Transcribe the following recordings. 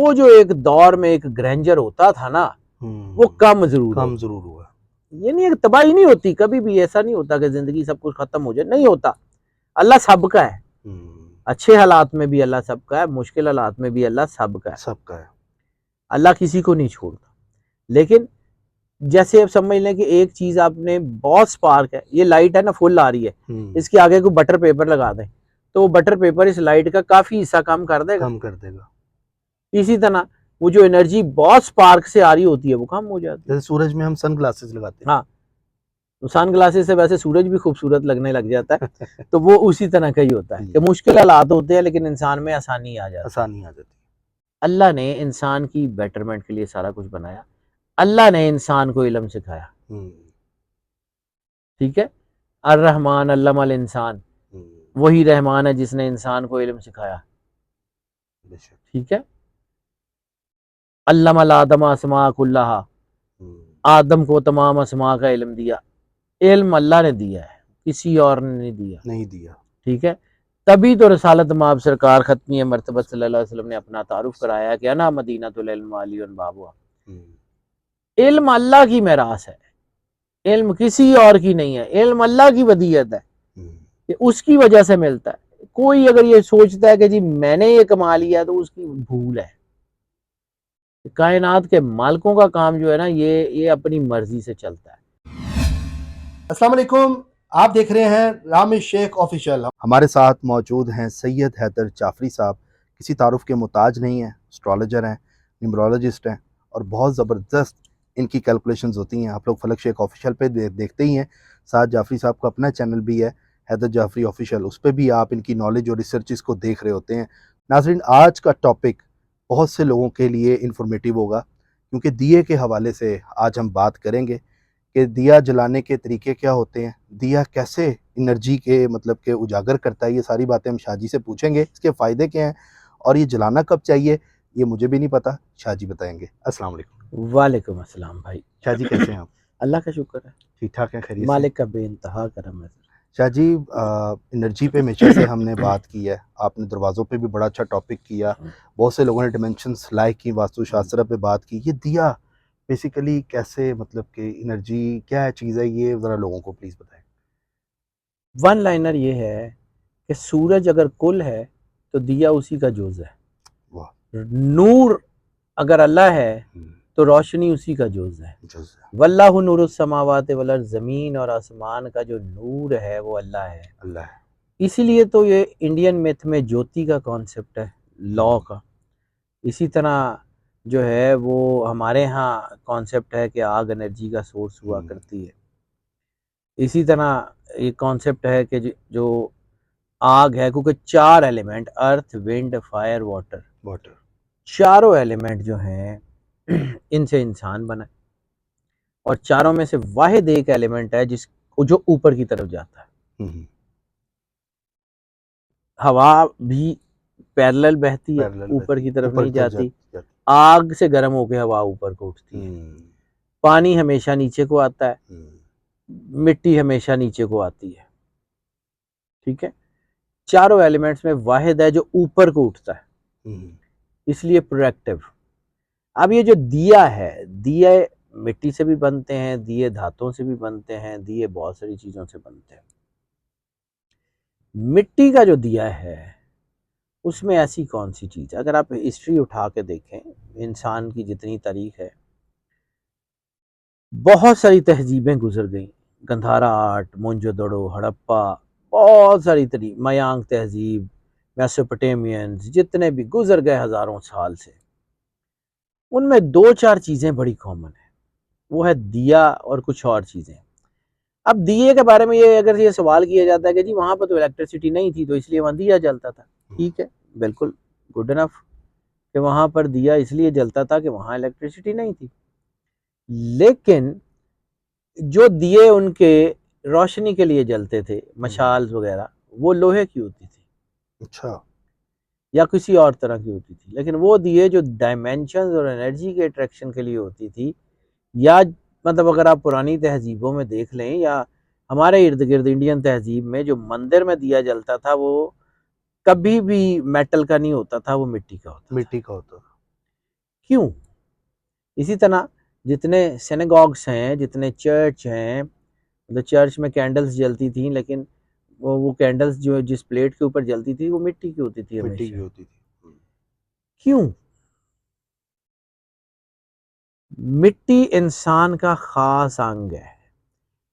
वो जो एक दौर में एक ग्रैंडर होता था ना, वो कम जरूर हुआ। ये नहीं है, तबाही नहीं होती कभी भी, ऐसा नहीं होता कि जिंदगी सब कुछ खत्म हो जाए, नहीं होता। अल्लाह सबका है, अच्छे हालात में भी अल्लाह सबका है, मुश्किल हालात में भी अल्लाह सबका है। अल्लाह किसी को नहीं छोड़ता। लेकिन जैसे अब समझ लें कि एक चीज आपने बहुत स्पार्क है, ये लाइट है ना फुल आ रही है, इसके आगे कोई बटर पेपर लगा दें तो वो बटर पेपर इस लाइट का काफी हिस्सा कम कर देगा। इसी तरह वो जो एनर्जी बहुत स्पार्क से आ रही होती है वो कम हो जाती है। जैसे सूरज में हम सन ग्लासेस लगाते हैं। हाँ, तो सन ग्लासेस से वैसे सूरज भी खूबसूरत लगने लग जाता है। तो वो उसी तरह का ही होता है कि मुश्किल हालात होते हैं लेकिन इंसान में आसानी आ जाती है। अल्लाह ने इंसान की बेटरमेंट के लिए सारा कुछ बनाया। अल्लाह ने इंसान को इल्म सिखाया, ठीक है। अर रहमान अल्लमल इंसान, वही रहमान है जिसने इंसान को इल्म सिखाया, ठीक है। अल्लमल आदम अस्मा कुल्लहा, आदम को तमाम अस्मा का इल्म दिया। इल्म अल्लाह ने दिया है, किसी और ने नहीं दिया, ठीक है। तभी तो रसालत माब सरकार खत्मी मरतबत सल्लल्लाहु अलैहि वसल्लम ने अपना तारुफ कराया कि अना मदीनतुल इल्म वालियुन बाबुहा। इल्म अल्लाह की मेरास है, इल्म किसी और की नहीं है, इल्म अल्लाह की वदीयत है, ये उसकी वजह से मिलता है। कोई अगर ये सोचता है कि जी मैंने ये कमा लिया तो उसकी भूल है। कायनात के मालिकों का काम जो है ना, ये अपनी मर्जी से चलता है। अस्सलाम वालेकुम, आप देख रहे हैं रामिश शेख ऑफिशियल। हमारे साथ मौजूद हैं सैयद हैदर जाफरी साहब। किसी तारुफ के मुताज नहीं है, एस्ट्रोलॉजर हैं, न्यूमरोलॉजिस्ट हैं और बहुत ज़बरदस्त इनकी कैलकुलेशंस होती हैं। आप लोग फलक शेख ऑफिशियल पे देखते ही हैं। साथ जाफरी साहब का अपना चैनल भी है, हैदर जाफरी ऑफिशियल, उस पर भी आप इनकी नॉलेज और रिसर्चेस को देख रहे होते हैं। नाज़रीन, आज का टॉपिक बहुत से लोगों के लिए इंफॉर्मेटिव होगा, क्योंकि दिए के हवाले से आज हम बात करेंगे कि दिया जलाने के तरीके क्या होते हैं, दिया कैसे एनर्जी के मतलब के उजागर करता है। ये सारी बातें हम शाहजी से पूछेंगे, इसके फ़ायदे क्या हैं और ये जलाना कब चाहिए ये मुझे भी नहीं पता, शाहजी बताएंगे। अस्सलाम वालेकुम। वालेकुम अस्सलाम भाई। शाहजी कैसे हैं आप? अल्लाह का शुक्र है, ठीक ठाक हैं, खैरियत से? मालिक का बेइंतहा करम है। शाहजी, एनर्जी पे हमेशा से हमने बात की है, आपने दरवाज़ों पे भी बड़ा अच्छा टॉपिक किया, बहुत से लोगों ने डिमेंशंस लाइक की, वास्तुशास्त्र पे बात की। ये दिया बेसिकली कैसे, मतलब कि एनर्जी क्या है, चीज़ है, ये ज़रा लोगों को प्लीज़ बताएं। वन लाइनर ये है कि सूरज अगर कुल है तो दिया उसी का जुज है। नूर अगर अल्लाह है तो रोशनी उसी का जुज है। वल्लाहु नूरुस समावाति वल अर्ज़, ज़मीन और आसमान का जो नूर है वो अल्लाह है। इसीलिए तो ये इंडियन मिथ में ज्योति का कॉन्सेप्ट है, लॉ का। इसी तरह जो है वो हमारे यहाँ कॉन्सेप्ट है कि आग एनर्जी का सोर्स हुआ करती है। इसी तरह ये कॉन्सेप्ट है कि जो आग है, क्योंकि 4 एलिमेंट अर्थ विंड फायर वाटर, चारों एलिमेंट जो हैं इनसे इंसान बना है। और चारों में से वाहिद एक एलिमेंट है जिस जो ऊपर की तरफ जाता है। हवा भी पैरेलल बहती है, ऊपर की तरफ नहीं जाती। आग से गर्म होकर हवा ऊपर को उठती है। पानी हमेशा नीचे को आता है, मिट्टी हमेशा नीचे को आती है, ठीक है। चारों एलिमेंट्स में वाहिद है जो ऊपर को उठता है, इसलिए प्रोडक्टिव। अब ये जो दिया है, दिए मिट्टी से भी बनते हैं, दिए धातुओं से भी बनते हैं, दिए बहुत सारी चीजों से बनते हैं। मिट्टी का जो दिया है उसमें ऐसी कौन सी चीज, अगर आप हिस्ट्री उठा के देखें इंसान की जितनी तारीख है, बहुत सारी तहजीबें गुजर गई। गंधारा आर्ट, मोहनजोदड़ो, हड़प्पा, बहुत सारी मयांग तहजीब, मेसोपोटामियंस, जितने भी गुजर गए हजारों साल से, उनमें 2-4 चीजें बड़ी कॉमन है। वो है दिया और कुछ और चीजें। अब दिए के बारे में ये अगर ये सवाल किया जाता है कि जी वहां पर तो इलेक्ट्रिसिटी नहीं थी तो इसलिए वहां दिया जलता था, ठीक है, बिल्कुल गुड इनफ कि वहां पर दिया इसलिए जलता था कि वहां इलेक्ट्रिसिटी नहीं थी। लेकिन जो दिए उनके रोशनी के लिए जलते थे, मशाल वगैरह, वो लोहे की होती थी, अच्छा, या किसी और तरह की होती थी। लेकिन वो दिए जो डायमेंशन और एनर्जी के अट्रैक्शन के लिए होती थी, या मतलब अगर आप पुरानी तहजीबों में देख लें या हमारे इर्द गिर्द इंडियन तहजीब में जो मंदिर में दिया जलता था वो कभी भी मेटल का नहीं होता था, वो मिट्टी का होता था। क्यों? इसी तरह जितने सिनेगॉग्स हैं, जितने चर्च हैं, मतलब चर्च में कैंडल्स जलती थी, लेकिन वो कैंडल्स जो जिस प्लेट के ऊपर जलती थी वो मिट्टी की होती थी मिट्टी की हमेशा। होती थी। क्यों? मिट्टी इंसान का खास अंग है।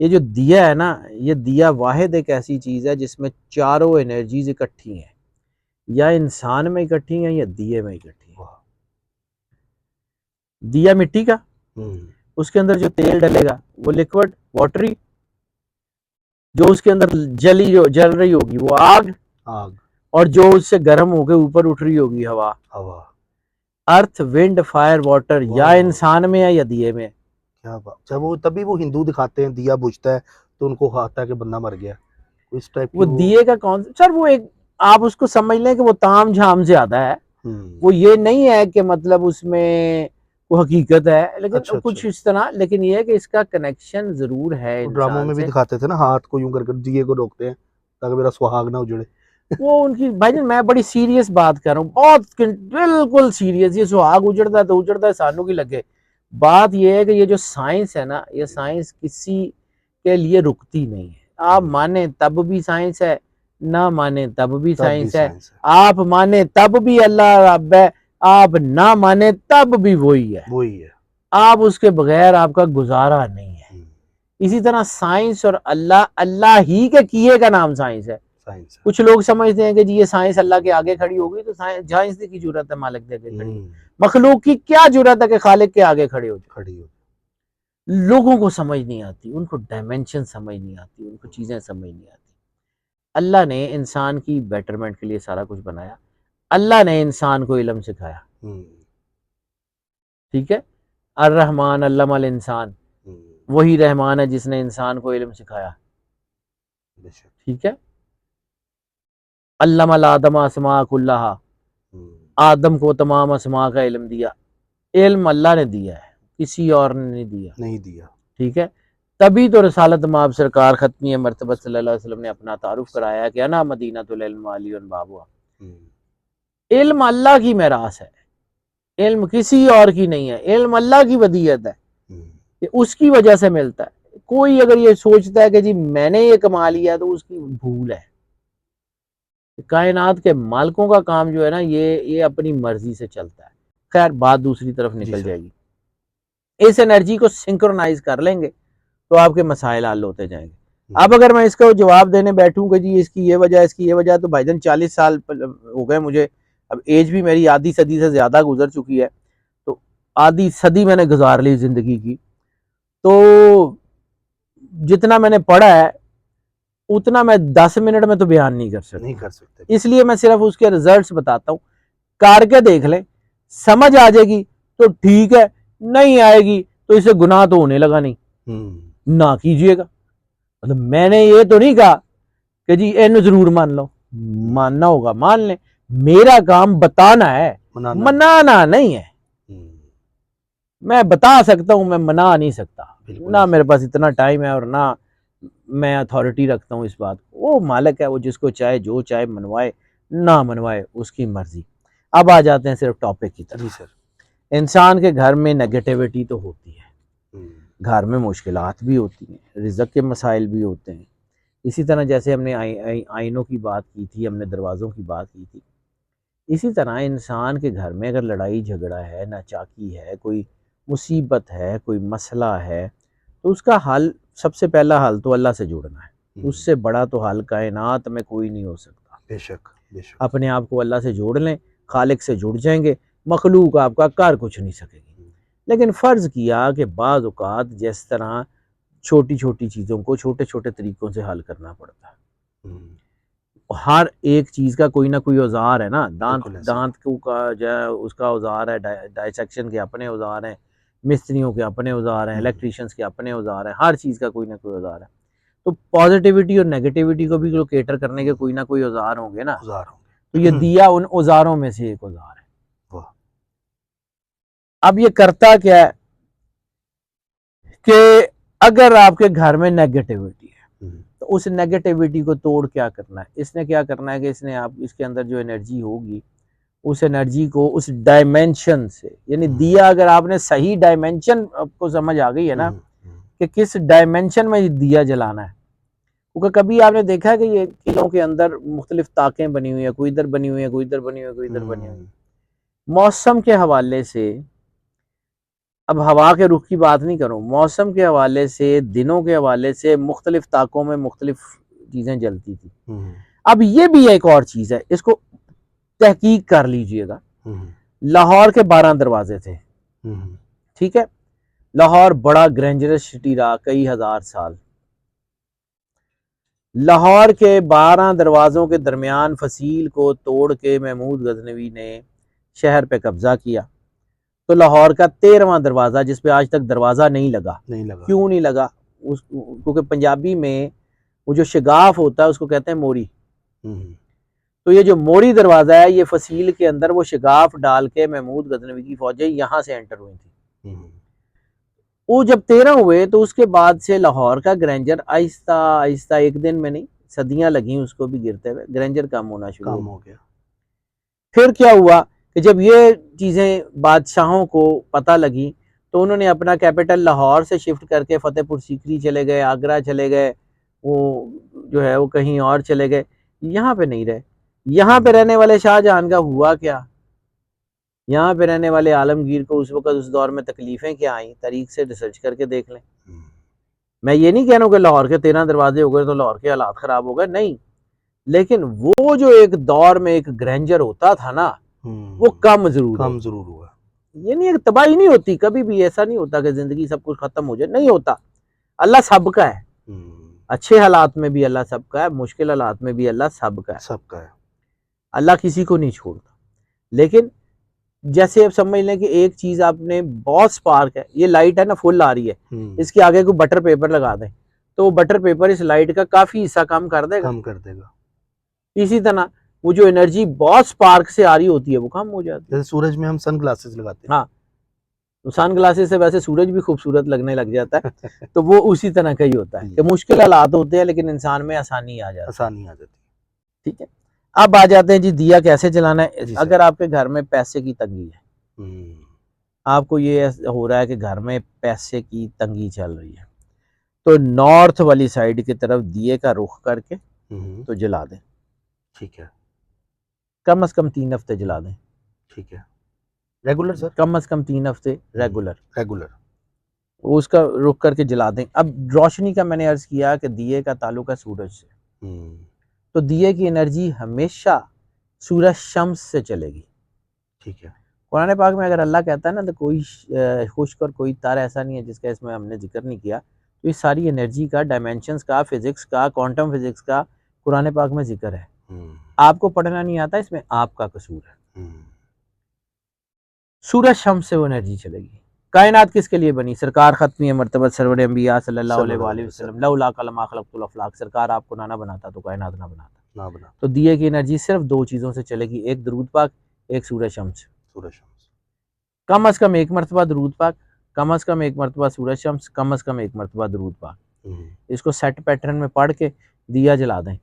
ये जो दिया है ना, ये दिया वाहिद एक ऐसी चीज है जिसमें चारों एनर्जीज इकट्ठी हैं, या इंसान में इकट्ठी हैं या दिए में इकट्ठी हैं। वाह। दिया मिट्टी का, हम्म। उसके अंदर जो तेल डलेगा वो लिक्विड वाटरी, जो उसके अंदर जल रही होगी वो आग, आग। और जो उससे गर्म होकर ऊपर उठ रही होगी हवा। हवा। अर्थ विंड फायर वाटर, या वाह। इंसान में है या दिए में। क्या बात। जब वो तभी वो हिंदू दिखाते हैं दिया बुझता है तो उनको आता है कि बंदा मर गया, इस टाइप की वो वो। दिए का कौन सर, वो एक आप उसको समझ लें कि वो ताम झाम ज्यादा है। हम्म। वो ये नहीं है कि मतलब उसमें वो हकीकत है, लेकिन अच्छा अच्छा। कुछ इस तरह, लेकिन ये है कि इसका कनेक्शन जरूर है वो ड्रामों इंसान में भी से। दिखाते थे ना, हाथ को यूं कर दिए को रोकते हैं ताकि मेरा सुहाग ना उजड़े। वो उनकी भाईजान, मैं बड़ी सीरियस बात कर रहा हूँ, बहुत बिल्कुल सीरियस। ये सुहाग उजड़ता है तो उजड़ता है, सानों की लगे। बात ये है कि ये जो साइंस है ना, ये साइंस किसी के लिए रुकती नहीं है। आप हम्म। माने तब भी साइंस है, ना माने तब भी तब भी साइंस है। साइंस है। आप माने तब भी अल्लाह रब है, आप ना माने तब भी वही है। वही है। आप उसके बगैर आपका गुजारा नहीं है। हम्म। इसी तरह साइंस और अल्लाह, अल्लाह ही के किए का नाम साइंस है। साइंस है। कुछ लोग समझते हैं कि जी ये साइंस अल्लाह के आगे खड़ी होगी, तो साइंस की जरूरत है मालिक के आगे खड़ी हो। हम्म। मखलूक की क्या जरूरत है कि खालिक के आगे खड़े हो जाए। खड़ी हो। लोगों को समझ नहीं आती, उनको डायमेंशन समझ नहीं आती, उनको चीजें समझ नहीं आती। अल्लाह ने इंसान की बेटरमेंट के लिए सारा कुछ बनाया। अल्लाह ने इंसान को इल्म सिखाया। हम्म। ठीक है। अर रहमान अल्लमल इंसान, हम्म। वही रहमान है जिसने इंसान को इल्म सिखाया। बेशक। ठीक है। अल्लमल आदम असमा कुल्लाहा, हम्म। आदम को तमाम असमा का इल्म दिया। इल्म अल्लाह ने दिया है, किसी और ने नहीं दिया। नहीं दिया। ठीक है। तभी तो रसालत माब सरकार खत्मी मरतबत सल्लल्लाहु अलैहि वसल्लम ने अपना तारुफ कराया कि अना मदीना तुल इल्म वाली बाबुआ। हम्म। इल्म अल्लाह की मेरास है, इल्म किसी और की नहीं है, इल्म अल्लाह की वदीयत है, हम्म। ये उसकी वजह से मिलता है। कोई अगर ये सोचता है कि जी मैंने ये कमा लिया, तो उसकी भूल है। कायनात के मालिकों का काम जो है ना, ये अपनी मर्जी से चलता है। खैर, बात दूसरी तरफ जी निकल सर। जाएगी। इस एनर्जी को सिंक्रोनाइज कर लेंगे तो आपके मसाइल हल होते जाएंगे। अब हम्म। अगर मैं इसका जवाब देने बैठूं कि जी इसकी ये वजह, इसकी ये वजह, तो भाईजान 40 साल हो गए मुझे। अब एज भी मेरी आधी सदी से ज्यादा गुजर चुकी है, तो आधी सदी मैंने गुजार ली जिंदगी की। तो जितना मैंने पढ़ा है उतना मैं 10 मिनट में तो बयान नहीं कर नहीं सकता। कर सकते। इसलिए मैं सिर्फ उसके रिजल्ट्स बताता हूँ। करके देख लें, समझ आ जाएगी तो ठीक है, नहीं आएगी तो इसे गुनाह तो होने लगा नहीं, हम्म। ना कीजिएगा। मतलब मैंने ये तो नहीं कहा कि जी इन जरूर मान लो, मानना होगा मान लें। मेरा काम बताना है, मनाना नहीं। मनाना नहीं है। हम्म। मैं बता सकता हूं, मैं मना नहीं सकता। बिल्कुल ना ऐसा मेरे ही पास इतना टाइम है और ना मैं अथॉरिटी रखता हूं इस बात को। वो मालिक है, वो जिसको चाहे जो चाहे मनवाए, ना मनवाए उसकी मर्जी। अब आ जाते हैं सिर्फ टॉपिक की है। जी तरफ। सर। इंसान के घर में नेगेटिविटी तो होती है, हम्म। घर में मुश्किलात भी होती हैं, रिज़्क़ के मसाइल भी होते हैं। इसी तरह जैसे हमने आइनों की बात की थी, हमने दरवाज़ों की बात की थी, इसी तरह इंसान के घर में अगर लड़ाई झगड़ा है, नाचाकी है, कोई मुसीबत है, कोई मसला है, तो उसका हल, सबसे पहला हल तो अल्लाह से जुड़ना है। उससे बड़ा तो हल कायनात में कोई नहीं हो सकता। बेशक। बेशक। अपने आप को अल्लाह से जोड़ लें, खालिक से जुड़ जाएंगे, मखलूक आपका कर कुछ नहीं सकेगी। लेकिन फ़र्ज़ किया कि बाज़ औक़ात जिस तरह छोटी छोटी चीज़ों को छोटे छोटे तरीक़ों से हल करना पड़ता है। हम्म। हर एक चीज़ का कोई ना कोई औज़ार है ना। दांत बिल्कुल ऐसा ही दांत को का जो है उसका औज़ार है, डाइसेक्शन के अपने औज़ार हैं, मिस्त्रियों के अपने औज़ार हैं, इलेक्ट्रीशियंस के अपने औज़ार हैं, हर चीज़ का कोई ना कोई औज़ार है। तो पॉजिटिविटी और नेगेटिविटी को भी जो कैटर करने के कोई ना कोई औज़ार होंगे ना। औजार तो ये होंगे। दिया उन औज़ारों में से एक औज़ार है। वाह। अब ये करता क्या है कि अगर आपके घर में नेगेटिविटी है, तो उस नेगेटिविटी को तोड़ क्या करना है, इसने क्या करना है कि इसने आप इसके अंदर जो एनर्जी होगी उस एनर्जी को उस डायमेंशन से, यानी दिया अगर आपने सही डायमेंशन आपको समझ आ गई है ना कि किस डायमेंशन में ये दिया जलाना है। क्योंकि कभी आपने देखा है कि ये किलों के अंदर मुख्तलिफ ताकें बनी हुई है, कोई इधर बनी हुई है, कोई इधर बनी हुई है, कोई इधर बनी हुई है। मौसम के हवाले से, अब हवा के रुख की बात नहीं करूं, मौसम के हवाले से, दिनों के हवाले से मुख्तलिफ ताकों में मुख्तलिफ चीजें जलती थी। अब ये भी एक और चीज है, इसको तहकीक कर लीजिएगा। लाहौर के 12 दरवाजे थे, ठीक है। लाहौर बड़ा ग्रेंजरस सिटी रहा कई हजार साल। लाहौर के 12 दरवाजों के दरमियान फसील को तोड़ के महमूद गजनवी ने शहर पे कब्जा किया। तो लाहौर का 13वां दरवाजा, जिस पे आज तक दरवाजा नहीं लगा, क्यों नहीं लगा? क्योंकि पंजाबी में वो जो शिगाफ होता है उसको कहते हैं मोरी। तो ये जो मोरी दरवाजा है, ये फसील के अंदर वो शिगाफ डाल के महमूद गजनवी की फौजें यहाँ से एंटर हुई थी। वो जब 13 हुए तो उसके बाद से लाहौर का ग्रेंजर आहिस्ता आहिस्ता, एक दिन में नहीं, सदियां लगी उसको भी गिरते हुए, ग्रेंजर कम होना शुरू हो गया। फिर क्या हुआ कि जब ये चीजें बादशाहों को पता लगी तो उन्होंने अपना कैपिटल लाहौर से शिफ्ट करके फतेहपुर सीकरी चले गए, आगरा चले गए, वो जो है वो कहीं और चले गए, यहाँ पे नहीं रहे। यहाँ पे रहने वाले शाहजहां का हुआ क्या, यहाँ पे रहने वाले आलमगीर को उस वक्त उस दौर में तकलीफें क्या आई, तारीख से रिसर्च करके देख लें। मैं ये नहीं कह रहा हूँ कि लाहौर के 13 दरवाजे हो गए तो लाहौर के हालात खराब हो गए, नहीं, लेकिन वो जो एक दौर में एक ग्रेंजर होता था ना, वो कम जरूर हुआ। ये नहीं, एक तबाही नहीं होती कभी भी, ऐसा नहीं होता कि जिंदगी सब कुछ खत्म हो जाए, नहीं होता। अल्लाह सबका है, अच्छे हालात में भी अल्लाह सबका है, मुश्किल हालात में भी अल्लाह सबका है। अल्लाह किसी को नहीं छोड़ता। लेकिन जैसे आप समझ लें कि एक चीज आपने, बहुत स्पार्क है, ये लाइट है ना फुल आ रही है, इसके आगे को बटर पेपर लगा दें तो वो बटर पेपर इस लाइट का काफी हिस्सा कम कर देगा। इसी तरह वो जो एनर्जी बहुत स्पार्क से आ रही होती है वो कम हो जाती है। जैसे सूरज में हम सन ग्लासेस लगाते हैं, हाँ, तो सन ग्लासेस से वैसे सूरज भी खूबसूरत लगने लग जाता है। तो वो उसी तरह का ही होता है कि मुश्किल हालात होते हैं लेकिन इंसान में आसानी आ जाती है। ठीक है, अब आ जाते हैं जी दिया कैसे जलाना है। अगर आपके घर में पैसे की तंगी है, आपको ये हो रहा है कि घर में पैसे की तंगी चल रही है, तो नॉर्थ वाली साइड की तरफ दिए का रुख करके तो जला दें। ठीक है, कम से कम 3 हफ्ते जला दें। ठीक है, रेगुलर सर? कम से कम 3 हफ्ते रेगुलर उसका रुख करके जला दें। अब रोशनी का मैंने अर्ज किया कि दिए का ताल्लुक है सूरज से, तो दिए की एनर्जी हमेशा सूरज शम्स से चलेगी। ठीक है, कुरान पाक में अगर अल्लाह कहता है ना, तो कोई खुश्क और कोई तार ऐसा नहीं है जिसका इसमें हमने जिक्र नहीं किया। तो इस सारी एनर्जी का, डायमेंशंस का, फिजिक्स का, क्वांटम फिजिक्स का कुरान पाक में जिक्र है। आपको पढ़ना नहीं आता, इसमें आपका कसूर है। सूरज शम्स से वो एनर्जी चलेगी। कायनात किसके लिए बनी? सरकार खत्मी मर्तबत सरवर अंबिया सल्लल्लाहु अलैहि वसल्लम, लौला कलमा खलक़तुल अफ़लाक, सरकार आपको ना बनाता तो कायनात ना बनाता। तो दिए की एनर्जी सिर्फ 2 चीज़ों से चलेगी, एक दरूद पाक, एक सूरज शम्स। कम से कम 1 मरतबा दरूद पाक, कम से कम 1 मरतबा सूरज शम्स, कम से कम 1 मरतबा दरूद पाक। इसको सेट पैटर्न में पढ़ के दिया जला दें।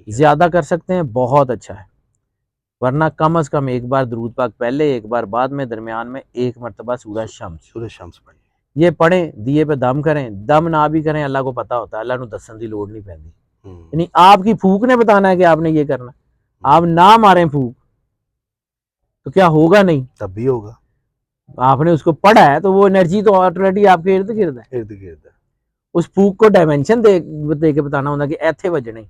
ज़्यादा कर सकते हैं, बहुत अच्छा है, वरना कम से कम 1 बार दरूद पाक पहले, 1 बार बाद में, दरमियान में 1 मरतबा सूरज शम्स पढ़ें। ये पढ़ें, दिए पे दम करें। दम ना भी करें, अल्लाह को पता होता है, अल्लाह को दसन की लोड़ नहीं पैंदी। यानी आपकी फूक ने बताना है कि आपने ये करना। आप ना मारें फूक तो क्या होगा? नहीं, तब भी होगा। आपने उसको पढ़ा है तो वो एनर्जी तो ऑलरेडी आपके इर्द गिर्द है। उस फूक को डायमेंशन दे के बताना होता कि ऐथे बजने।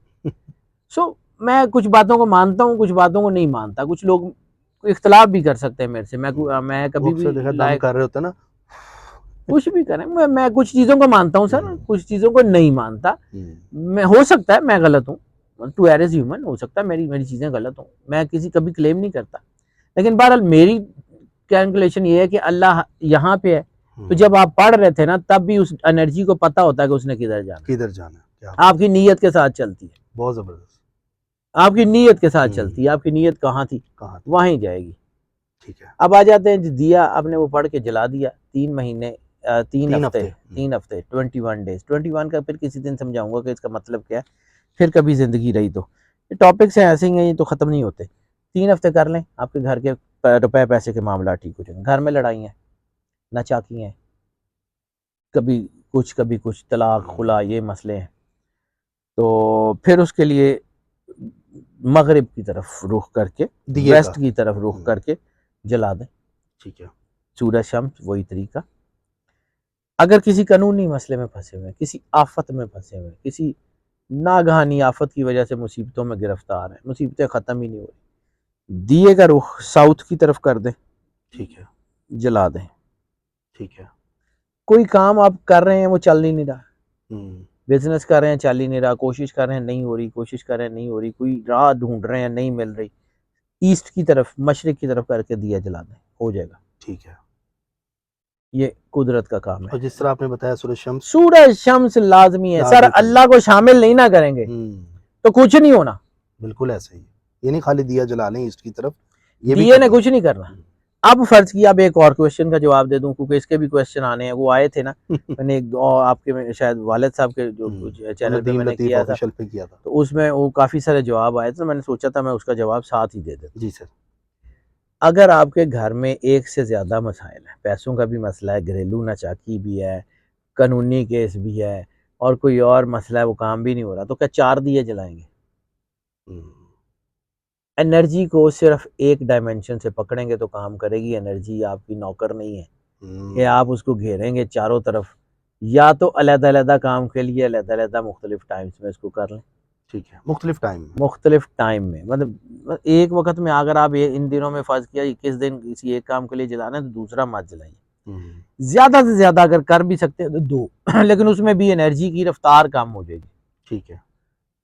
सो मैं कुछ बातों को मानता हूँ, कुछ बातों को नहीं मानता। कुछ लोग इख्तलाफ भी कर सकते हैं मेरे से। मैं कभी भी लाइक कर रहे होते ना, कुछ भी करें, मैं कुछ चीज़ों को मानता हूँ सर, कुछ चीज़ों को नहीं मानता। मैं, हो सकता है मैं गलत हूँ, टू एर इज ह्यूमन, हो सकता है मेरी चीज़ें गलत हूँ, मैं कभी क्लेम नहीं करता। लेकिन बहरहाल मेरी कैलकुलेशन ये है कि अल्लाह यहाँ पे है, तो जब आप पढ़ रहे थे ना तब भी उस एनर्जी को पता होता है कि उसने किधर जाना। आपकी नीयत के साथ चलती है, बहुत जबरदस्त। आपकी नीयत के साथ चलती है। आपकी नीयत कहाँ थी, वहीं जाएगी। ठीक है, अब आ जाते हैं, दिया आपने वो पढ़ के जला दिया। 3 महीने, 3 हफ्ते 21 डेज। 21 का फिर किसी दिन समझाऊंगा कि इसका मतलब क्या है, फिर कभी जिंदगी रही तो। ये टॉपिक्स हैं ऐसे ही हैं, ये तो खत्म नहीं होते। 3 हफ्ते कर लें, आपके घर के रुपए पैसे के मामला ठीक हो जाएंगे। घर में लड़ाई है, नाचाकी हैं, कभी कुछ तलाक खुला, ये मसले हैं। तो फिर उसके लिए मगरिब की तरफ रुख करके, वेस्ट की तरफ रुख करके जला दें। ठीक है। सूरज शम्स वही तरीका। अगर किसी कानूनी मसले में फंसे हुए हैं, किसी आफत में फंसे हुए हैं, किसी नागहानी आफत की वजह से मुसीबतों में गिरफ्तार हैं, मुसीबतें ख़त्म ही नहीं हो रही, दिए का रुख साउथ की तरफ कर दें। ठीक है। जला दें। ठीक है। कोई काम आप कर रहे हैं वो चल ही नहीं रहा, बिजनेस कर रहे हैं चल ही नहीं रहा, कोशिश कर रहे हैं नहीं हो रही, कोशिश कर रहे हैं नहीं हो रही, कोई राह ढूंढ रहे हैं नहीं मिल रही, ईस्ट की तरफ, मशरिक की तरफ करके दिया जला दें, हो जाएगा। ठीक है। ये कुदरत का काम है। और जिस तरह आपने बताया सूरज शम्स लाजमी है सर, अल्लाह को शामिल नहीं ना करेंगे तो कुछ नहीं होना। बिल्कुल ऐसे ही, ये नहीं खाली दिया जला लें ईस्ट की तरफ, ये दिए ने कुछ नहीं करना। अब फर्ज किया, अब एक और क्वेश्चन का जवाब दे दूं, क्योंकि इसके भी क्वेश्चन आने हैं, वो आए थे ना मैंने एक और आपके शायद वालिद साहब के जो चैनल पे मैंने किया था, तो उसमें वो काफी सारे जवाब आए थे, तो मैंने सोचा था मैं उसका जवाब साथ ही दे देता। जी सर। अगर आपके घर में एक से ज्यादा मसाइल है, पैसों का भी मसला है, घरेलू नाचाकी भी है, कानूनी केस भी है, और कोई और मसला है वो काम भी नहीं हो रहा, तो क्या 4 दिए जलाएंगे? एनर्जी को सिर्फ एक डायमेंशन से पकड़ेंगे तो काम करेगी। एनर्जी आपकी नौकर नहीं है कि आप उसको घेरेंगे चारों तरफ। या तो अलग-अलग काम के लिए अलग-अलग मुख्तलिफ टाइम्स में इसको कर लें। ठीक है, मुख्तलिफ टाइम में, मतलब एक वक्त में अगर आप इन दिनों में फर्ज किया 21 दिन किसी एक काम के लिए जलाना है तो दूसरा मत जलाइए। ज्यादा से ज्यादा अगर कर भी सकते हैं तो 2 लेकिन उसमें भी एनर्जी की रफ्तार कम हो जाएगी। ठीक है।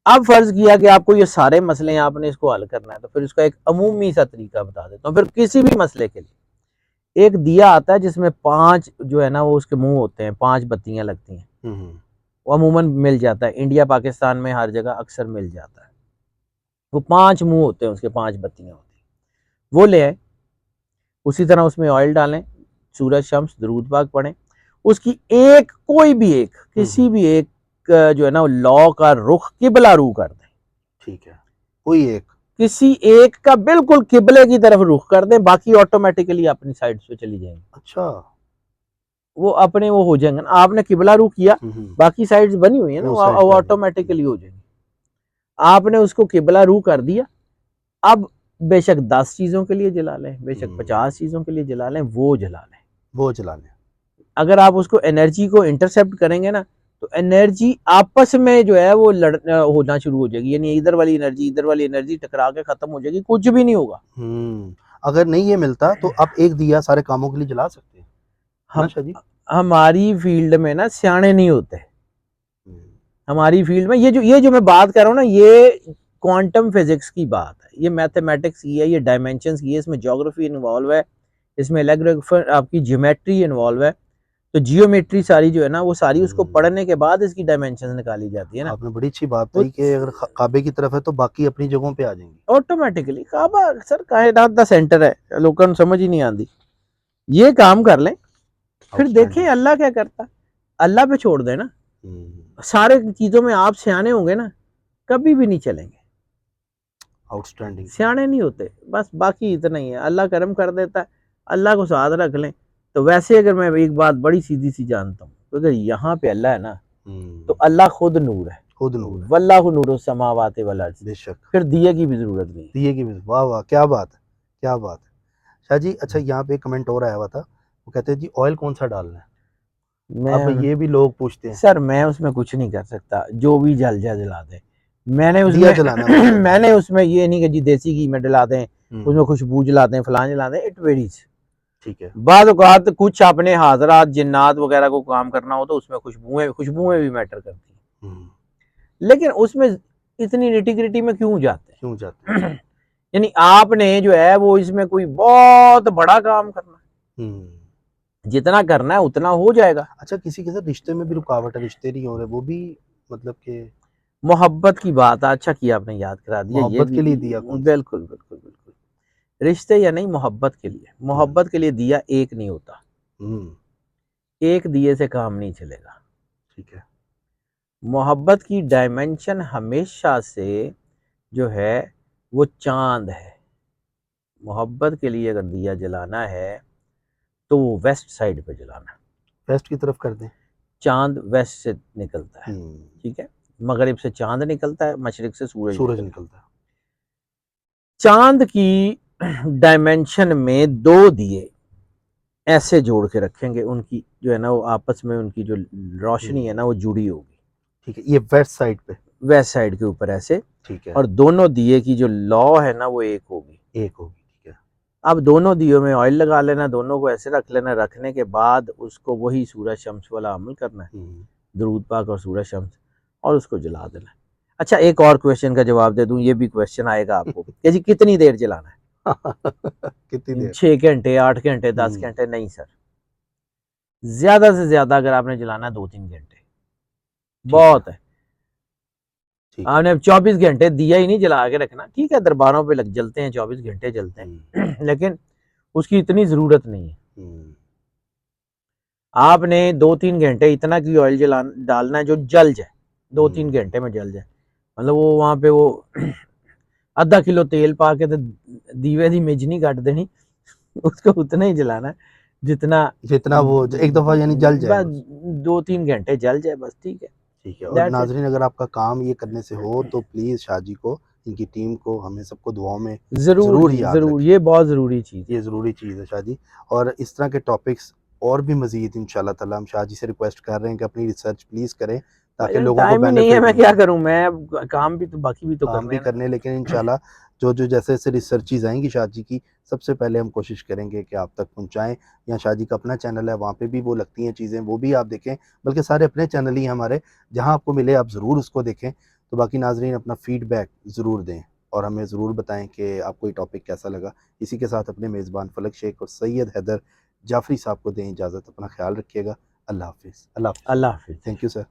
अब फर्ज किया कि आपको ये सारे मसले हैं, आपने इसको हल करना है, तो फिर इसका एक अमूमी सा तरीका बता देता हूँ। फिर किसी भी मसले के लिए एक दिया आता है जिसमें 5 जो है ना वो उसके मुंह होते हैं, 5 बत्तियां लगती हैं। वो अमूमन मिल जाता है, इंडिया पाकिस्तान में हर जगह अक्सर मिल जाता है। वो 5 मुंह होते हैं, उसके 5 बत्तियां होती हैं, वो ले आए। उसी तरह उसमें ऑयल डालें, सूरज शम्स दरूद पाक पढ़ें, उसकी एक कोई भी एक किसी भी एक जो है ना लॉ का रुख किबला रू कर दें। ठीक है, कोई एक किसी एक का बिल्कुल किबले की तरफ रुख कर दें, बाकी ऑटोमेटिकली अपनी साइड पे चली जाएंगे। अच्छा, वो अपने वो हो जाएंगे ना, आपने किबला रू किया, बाकी साइड्स बनी हुई है ना, वो ऑटोमेटिकली हो जाएंगे। आपने उसको किबला रू कर दिया। अब बेशक 10 चीजों के लिए जला लें, बेशक 50 चीजों के लिए जला लें, वो जला लें। अगर आप उसको एनर्जी को इंटरसेप्ट करेंगे ना, तो एनर्जी आपस में जो है वो होना शुरू हो जाएगी, यानी इधर वाली एनर्जी टकरा के खत्म हो जाएगी, कुछ भी नहीं होगा। अगर नहीं ये मिलता तो आप एक दिया सारे कामों के लिए जला सकते हैं। हमारी फील्ड में ना सियाने नहीं होते। हमारी फील्ड में ये जो मैं बात कर रहा हूँ ना, ये क्वांटम फिजिक्स की बात है, ये मैथमेटिक्स की है, ये डायमेंशंस की है, इसमें ज्योग्राफी इन्वॉल्व है, इसमें आपकी ज्योमेट्री इन्वॉल्व है। तो जियोमेट्री सारी जो है ना वो सारी उसको पढ़ने के बाद इसकी डायमेंशंस निकाली जाती है ना। आपने बड़ी अच्छी बात कही कि अगर काबे की तरफ है तो बाकी अपनी जगहों पे आ जाएंगे ऑटोमेटिकली। काबा सर कायनात दा सेंटर है, लोगों को समझ ही नहीं आती। ये काम कर लें, फिर देखें अल्लाह क्या करता। अल्लाह पे छोड़ देना, सारे चीजों में आप सियाने होंगे ना, कभी भी नहीं चलेंगे। आउटस्टैंडिंग, सियाने नहीं होते, बस बाकी इतना ही है, अल्लाह करम कर देता है। अल्लाह को साथ रख लें। तो वैसे अगर मैं एक बात बड़ी सीधी सी जानता हूँ, तो अगर यहाँ पे अल्लाह है ना, तो अल्लाह खुद नूर है, वल्लाहु नूरु समावाति वल अर्ज़। बेशक, फिर दिए की भी जरूरत नहीं, दिए की भी। वाह वाह, क्या बात है, क्या बात है शाह जी। अच्छा, यहाँ पे कमेंट और आया हुआ था, वो कहते हैं जी ऑयल कौन सा डालना है? अब ये भी लोग पूछते हैं। सर मैं उसमें कुछ नहीं कर सकता, जो भी जला दे। मैंने उसमें मैंने उसमें ये नहीं कि जी देसी घी में डला दें, उसमें खुशबू जला दें, फलां जला दें, इट वेरीज। ठीक है, बाद औक़ात कुछ अपने हाजरात जिन्नात वगैरह को काम करना हो तो उसमें खुशबुएं भी मैटर करती हैं, लेकिन उसमें इतनी निटी-ग्रिटी में क्यों जाते हैं? यानी आपने जो है वो इसमें कोई बहुत बड़ा काम करना, जितना करना है उतना हो जाएगा। अच्छा, किसी के साथ रिश्ते में भी रुकावट है, रिश्ते नहीं हो रहे, वो भी मतलब कि मोहब्बत की बात, अच्छा किया आपने याद करा दिया। मोहब्बत के लिए दिया कौन? बिल्कुल बिल्कुल बिल्कुल, रिश्ते या नहीं, मोहब्बत के लिए। मोहब्बत के लिए दिया एक नहीं होता, एक दिए से काम नहीं चलेगा। ठीक है, मोहब्बत की डायमेंशन हमेशा से जो है वो चांद है। मोहब्बत के लिए अगर दिया जलाना है तो वो वेस्ट साइड पे जलाना है। वेस्ट की तरफ कर दें। चांद वेस्ट से निकलता है, हम्म, ठीक है। मगरिब से चांद निकलता है, मशरिक से सूरज सूरज निकलता है। निकलता है। चांद की डायमेंशन में दो दिए ऐसे जोड़ के रखेंगे, उनकी जो है ना वो आपस में उनकी जो रोशनी है ना वो जुड़ी होगी। ठीक है, ये वेस्ट साइड पे। वेस्ट साइड के ऊपर ऐसे, ठीक है, और दोनों दिए की जो लौ है ना वो एक होगी। एक होगी। ठीक है। अब दोनों दियों में ऑयल लगा लेना, दोनों को ऐसे रख लेना, रखने के बाद उसको वही सूरज शम्स वाला अमल करना है, दरूद पाक और सूरज शम्स, और उसको जला देना है। अच्छा, एक और क्वेश्चन का जवाब दे दूं, ये भी क्वेश्चन आएगा आपको कि जी कितनी देर जलाना है? कितनी देर? 6 घंटे, 8 घंटे, 10 घंटे? नहीं सर, ज्यादा से ज्यादा अगर आपने जलाना है 2-3 घंटे बहुत है। ठीक है। आपने 24 घंटे दिया ही नहीं जला के रखना, ठीक है, दरबारों पे लग जलते हैं, 24 घंटे जलते हैं लेकिन उसकी इतनी जरूरत नहीं है। आपने 2-3 घंटे इतना की ऑयल जला डालना है जो जल जाए, 2-3 घंटे में जल जाए। मतलब वो वहां पे वो आधा किलो तेल पा के तो दीवे दी मिज नहीं काट देनी उसको उतना ही जलाना है जितना वो एक दफा यानी जल जाए बस, बस। 2-3 घंटे जल जाए बस, ठीक है। ठीक है। और That's it। नाजरीन, अगर आपका काम ये करने से हो तो प्लीज़ शाहजी को, इनकी टीम को, हमें सबको दुआओं में जरूर ज़रूर जी, याद जरूर, रखिए। ये बहुत जरूरी चीज है। ये ज़रूरी चीज़ है शाहजी। और इस तरह के टॉपिक्स और भी मज़ीद इंशाल्लाह ताला हम शाहजी से रिक्वेस्ट कर रहे हैं कि अपनी रिसर्च प्लीज़ करें ताकि लोगों को टाइम ही नहीं है, बेनिफिट मैं मिल क्या सके। करूं, मैं अब काम भी तो बाकी भी तो काम करने भी हैं ना। करने, लेकिन इंशाल्लाह जो जो जैसे जैसे रिसर्चेज आएंगी शाहजी की, सबसे पहले हम कोशिश करेंगे कि आप तक पहुंचाएं। या शाहजी का अपना चैनल है, वहाँ पे भी वो लगती हैं चीज़ें, वो भी आप देखें। बल्कि सारे अपने चैनल ही हैं हमारे, जहाँ आपको मिले आप ज़रूर उसको देखें। तो बाकी नाजरीन, अपना फीडबैक ज़रूर दें और हमें ज़रूर बताएं कि आपको ये टॉपिक कैसा लगा। इसी के साथ अपने मेज़बान फलक शेख और सैयद हैदर जाफरी साहब को दें इजाज़त। अपना ख्याल रखिएगा। अल्लाह हाफिज़। अल्लाह हाफिज़। अल्लाह हाफिज। Thank you sir.